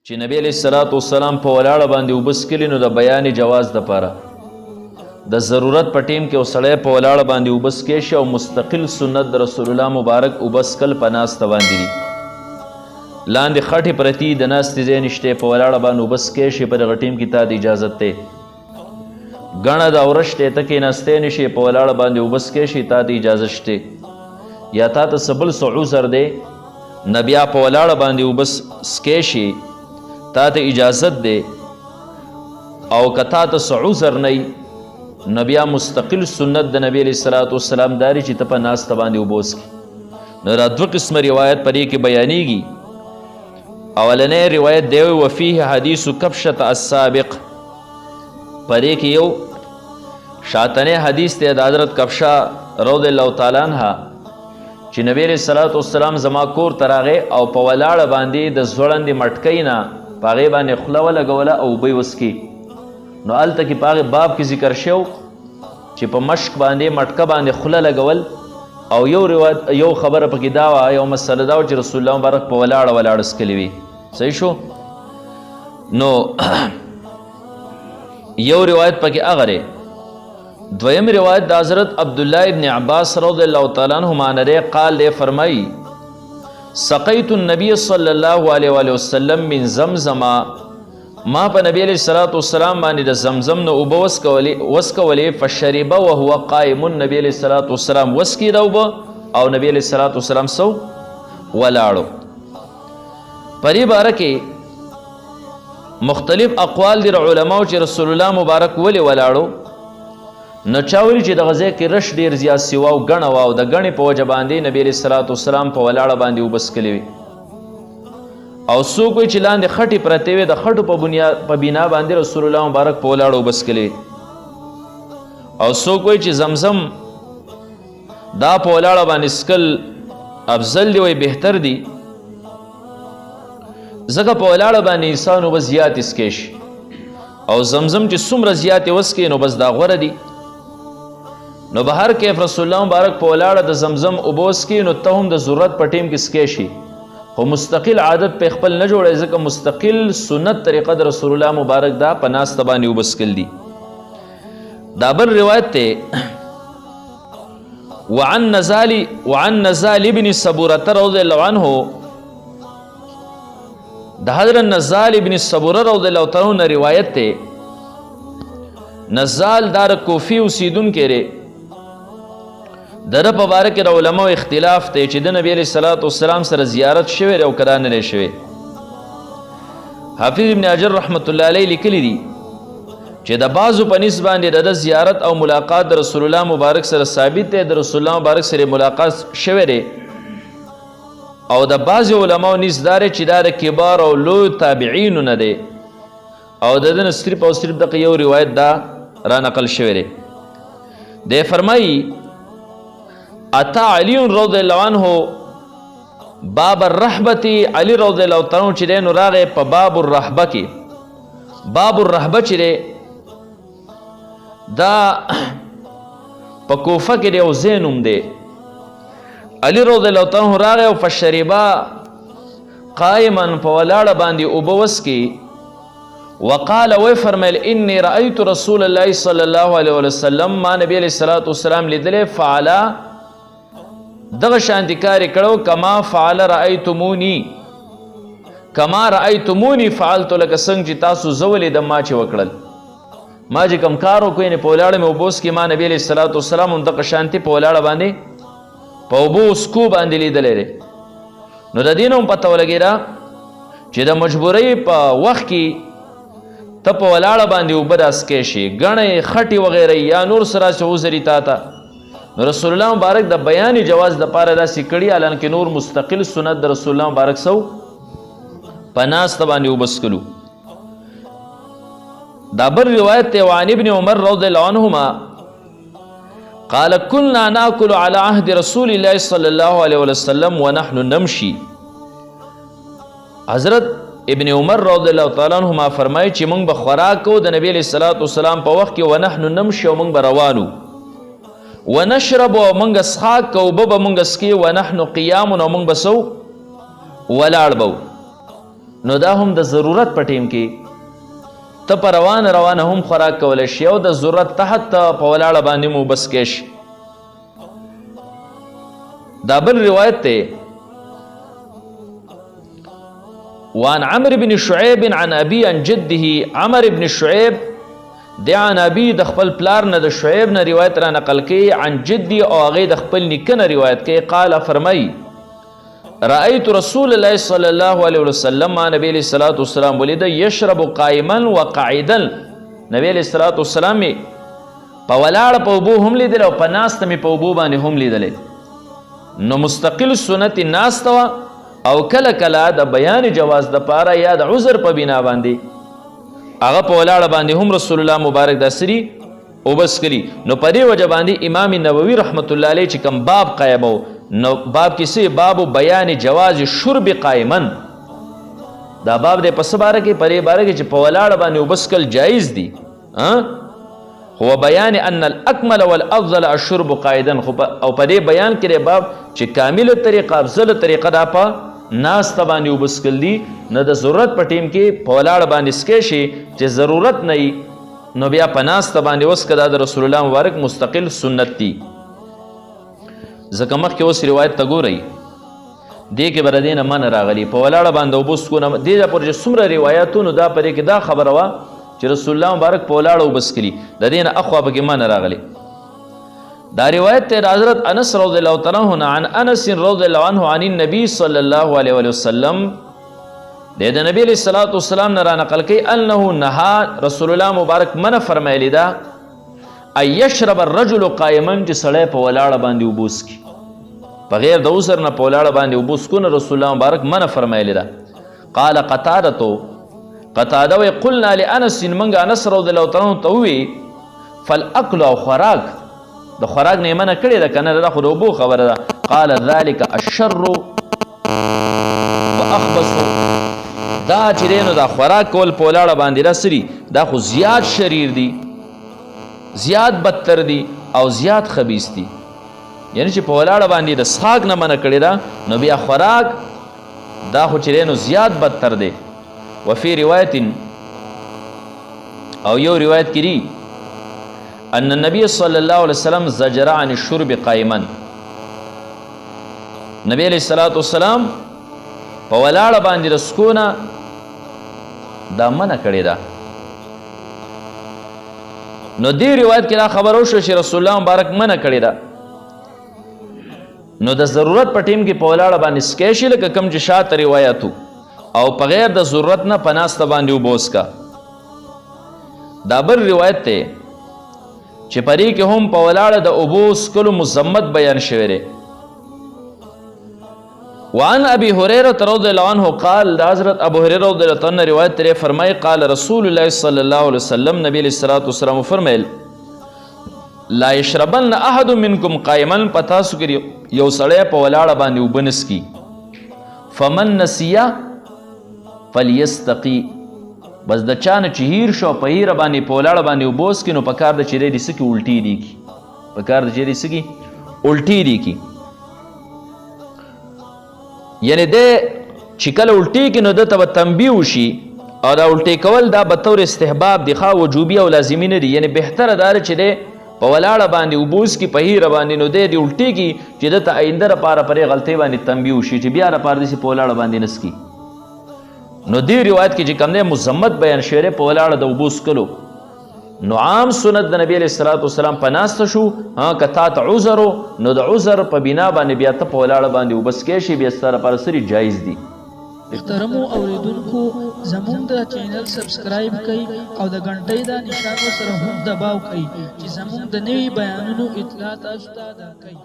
چې نبی علیه الصلاۃ والسلام په ولاړه باندې اوبه څښلي نو د بیان جواز دپاره د ضرورت په ټیم کې یو سړی په ولاړه باندې اوبه څښی شي او مستقل سنت د رسول الله مبارک اوبه څښل په ناسته باندې دي. لاندې خټې پرتي د ناستې ځای نشتی، په ولاړه باندې اوبه څښی شي، په دغه ټیم کې تا د اجازت دی. ګڼه د اورش دی، ته کېناستی نشي، په ولاړه باندې اوبه څښی شي، تا د اجازه شتی. یا تا ته څه بل څه عذر دی نه بیا په ولاړه باندې اوبه څښی شي، تا ته اجازت دی. او که تا ته څه عذر نه نو بیا مستقل سنت د نبی علیه الصلاۃ والسلام داری چې ته په ناسته باندې اوبه وڅښې. نو دا دوه قسمه روایت په دې کې بیانیږي. اولنی روایت دی وفیه حدیث کبشة السابق، په دې کې یو شاتنی حدیث دی د حضرت کبشه رضی الله تعالی عنها چې نبی علیه الصلاۃ والسلام زما کور ته راغی او په ولاړه باندې د ځوړندې مټکۍ نه په هغې باندې خوله ولګوله او اوبه یې وڅښي. نو هلته کې په هغې باب کې ذکر شو چې په مشک باندې مټکه باندې خوله لګول. او یو خبره پکې دا وه، یو مسله دا وه چې رسول الله مبارک په ولاړه څکلې وي. صحیح شو؟ نو یو روایت پکې هغه دی. دویم روایت د حضرت عبدالله ابن عباس رضی الله تعالی عنهما نه دی، قال دی فرمایي سقیت النبی صلی الله علیه وسلم من زمزم، ما په نبی علیه الصلاۃ والسلام باندې د زمزم نه اوبه وسکولې فشربه وهو قائم، نبی علیه الصلاۃ والسلام وسکي دا اوبه او نبی علیه الصلاۃ والسلام سو ولاړو. په دې باره کې مختلف اقوال دي علماو چې رسول الله مبارک ولې ولاړو. نو چا ویلي چې دغه ځای کې رش ډېر زیات سوه او ګڼه وه او د ګڼې په وجه باندې نبی علیه الصلاۃ والسلام په ولاړه باندې اوبه څښلې وي. او څوک وایي چې لاندې خټې پرتې وې، د خټو په بنا باندې رسول الله مبارک په ولاړه اوبه څښلې. او څوک وایي چې زمزم دا په ولاړه باندې څښل افضل دی، وایي بهتر دی، ځکه په ولاړه باندې انسان اوبه زیاتې څښی شي او زمزم چې څومره زیاتې وڅښې نو بس دا غوره دی. نو به هر کیف رسول الله مبارک په ولاړه د زمزم اوبه وڅښي نو ته هم د ضرورت په ټیم کې څښی شي، خو مستقل عادت په خپل نه جوړی، ځکه مستقل سنت طریقه د رسول الله مبارک دا په ناسته باندې اوبه څښل دي. دا بل روایت دی وعن نزال ابن صبورة رضی الله عنه، د حضرت نزال ابن صبوره رضی الله تعالی عنہ روایت ته. نزال دار کوفی اوسیدونکی دی، دره په باره کې د علماو اختلاف دی چې د نبی علیه الصلاۃ والسلام سره زیارت شوی دی او که دا نه دی شوی. حافظ ابن حجر رحمت الله علیه لیکلی دي چې د بعضو په نسبت باندې د زیارت او ملاقات د رسول الله مبارک سره ثابت دی، د رسول الله مبارک سره ملاقات شوی دی. او د بعض علماو نیز دا چې دا د کبار او لوی تابعینو نه دی او د ده نه صرف او صرف دغه یو روایت دا را نقل شوی دی. دی فرمایي اتا علی رضی الله عنه باب الرحبة، علی رضی الله تعالی عنہ چې دی نو راغی په باب الرحبه کې. باب الرحبه چې دی دا په کوفه کې دی او ځای نوم دی. علی رضی الله تعالی عنہ راغی او فشربا قائما په ولاړه باندې اوبه وڅښي. وقال وی فرمیل انی رأیت رسول الله صلی الله علیه وسلم، ما نبی علیه الصلاۃ والسلام لیدلی فعلا دغه شانتي کار کړو کما فعل رأیتمونی، کما رأیتمونی فعلت، لکه څنګه چې تاسو زه ولیدم ما چې وکړل. ما چې کوم کار وکړی نه په ولاړه مې اوبه وڅښي، ما نبی علیه الصلاۃ والسلام هم دغه شانتي په ولاړه باندې په اوبو وڅکو باندې لیدلی دی. نو د دې نه هم پته ولګېده چې د مجبورۍ په وخت کې ته په ولاړه باندې اوبه راڅکی شي، ګڼې خټې وغیره یا نور سره چې عذري تا ته. نو رسول الله مبارک د بیان جواز دپاره داسې کړي، حالانکې نور مستقل سنت د رسول الله مبارک سو په ناسته باندې اوبه څکلو. دا بل روایت دی وعن ابن عمر رضی الله عنهما قال كنا ناكل على عهد رسول الله صلى الله عليه وسلم ونحن نمشي. حضرت ابن عمر رضی الله تعالی عنهما فرمایي چې موږ به خوراک کوو د نبی علیه الصلاۃ والسلام په وخت کې، ونحن نمشي او موږ به روانو، ونشرب او موږ څښاک کوو، اوبه به موږ څښي، ونحن قیام او موږ به سو ولاړ به. نو دا هم د ضرورت په ټیم کې ته په روانه هم خوراک کولی شي او د ضرورت تحت ته په ولاړه باندې مو بس کې شي. دا بل روایت دی وعن عمرو بن شعيب عن ابي عن جده. عمرو بن شعيب د عن ابي د خپل پلار نه د شعيب نه روایت را نقل کوي عن جدي او هغې د خپل نیکه نه روایت کوي. قال فرمایي رأيت رسول الله صلى الله عليه وسلم ما نبی علیہ الصلوۃ والسلام ولید یشرب قائما وقاعدا. نبی علیہ الصلوۃ والسلام په ولاړه په اوبو هم لیدل او په ناسته مې په اوبو باندې هم لیدلې. نو مستقل سنت ناسته وه او کله کله د بیان جواز د پاره یا د عذر په بنا باندې هغه په ولاړه باندې هم رسول الله مبارک داسري اوبس کړي. نو په دې وجه باندې امام نووي رحمت الله علیه چې کوم باب قایم و نو باب کسی باب بیان جواز شرب قائما. دا باب دې په څه باره کې؟ په دې باره کې چې په ولاړه باندې اوبس کل جایز دي. هو بیان ان الاکمل والافضل الشرب قاعدا. او په دې بیان کې باب چې کامل طریقه افضل طریقه دا په ناسته باندې اوبس کل دي. نه د ضرورت په ټیم کې په ولاړه باندې سکې شي چې ضرورت نه وي نو بیا په ناسته باندې وسکه دا د رسول الله مبارک مستقل سنت دي. ځکه مخکې اوس روایت ته ګورئ دې کې به د دې نه من راغلي په ولاړه باندې اوبه څکو نه دې پورې چې څومره روایتونو دا په دې کې دا خبره وه چې رسول الله مبارک په ولاړه اوبه څکلي د دې نه اخوا پکې من راغلی. دا روایت ته حضرت انس رضی الله تعالی عنه عن انس رضی الله عنه عن النبي صلی الله علیه وسلم د نبی علیہ الصلوۃ والسلام نه را نقل کوي انه نهى رسول الله مبارک منع فرمایلی دا ان یشرب الرجل قائما چې سړی په ولاړه باندې اوبه وڅکي بغیر د عذر نه په ولاړه باندې اوبه وڅکو نه رسول الله مبارک منع فرمایلی دا. قال قتاده وی قلنا لانس منګ انس رضی الله تعالی عنه ته ووی فالاکل او خوراک د خوراک نه منع کړې ده کنه دا خو د اوبو خبره ده. قال ذلك الشر واخبث. دا چې دی نو دا خوراک کول په ولاړه باندې راسري دا خو زیات شریر دي زیات بدتر دي او زیات خبیث دي. یعنی چې په ولاړه باندې د څښاک نه منع کړې ده نو بیا خوراک دا خو چې دی نو زیات بدتر دی. وفي روایت او یو روایت کې دي ان النبي صلی الله علیه وسلم زجر عن الشرب قائما. نبی علیہ الصلوۃ والسلام په ولاړه باندې رسکونه دا منع کړې ده. نو دې روایت کې دا خبر وشو چې رسول الله مبارک منع کړې ده. نو د ضرورت په ټیم کې په ولاړه باندې سکې شي لکه کوم چې شاته روایتو او په غیر د ضرورت نه په ناسته باندې اوبه وڅکه. دا بل روایت دی چې په دې کې هم په ولاړه د اوبو وڅکلو مذمت بیان شوی دی. وعن ابي هريره رضي الله عنه قال دا حضرت ابو هريره رضي الله عنه روایت ترې فرمای قال رسول الله صلی الله علیه وسلم نبی علیہ الصلوۃ والسلام فرمایل لا يشربن احد منكم قائما. پتا سو کې یو سړی په ولاړه باندې اوبه نسکي فمن نسیا فلیستقی. بس د چا نه چې هیر شو په هیره باندې په ولاړه باندې اوبه وڅکي نو په کار ده چې دی څه کي الټي دي کی په کار ده چې دی څه کي الټي دي کی. یعنی د چې کله الټي کې نو دته به تنبیه وشي او دا الټي کول دا به طور استحباب دي خوا وجوبي او لازمي نه دي. یعنی بهتره دا چې دی په ولاړه باندې اوبه وڅکي په هیره باندې نو دی الټي کې چې دته آینده لپاره پرې غلطۍ باندې تنبیه وشي چې بیا لپاره داسې په ولاړه باندې نسکي. نو دې روایت کې چې کوم دی مذمت بیان شوی دی په ولاړه د اوبو څکلو. نو عام سنت د نبی علیہ الصلوۃ والسلام په ناسته شو که تا ته عذر نو د عذر په بنا باندې بیا ته په ولاړه باندې اوبه څکې شي بیا ستا لپاره سري جایز دي. محترمو اوریدونکو زموږ د چینل سبسکرایب کړئ او د غنټۍ د نشان سره هم دباو کړئ چې زموږ د نوي بیانونو اطلاع تاسو ته درکړي.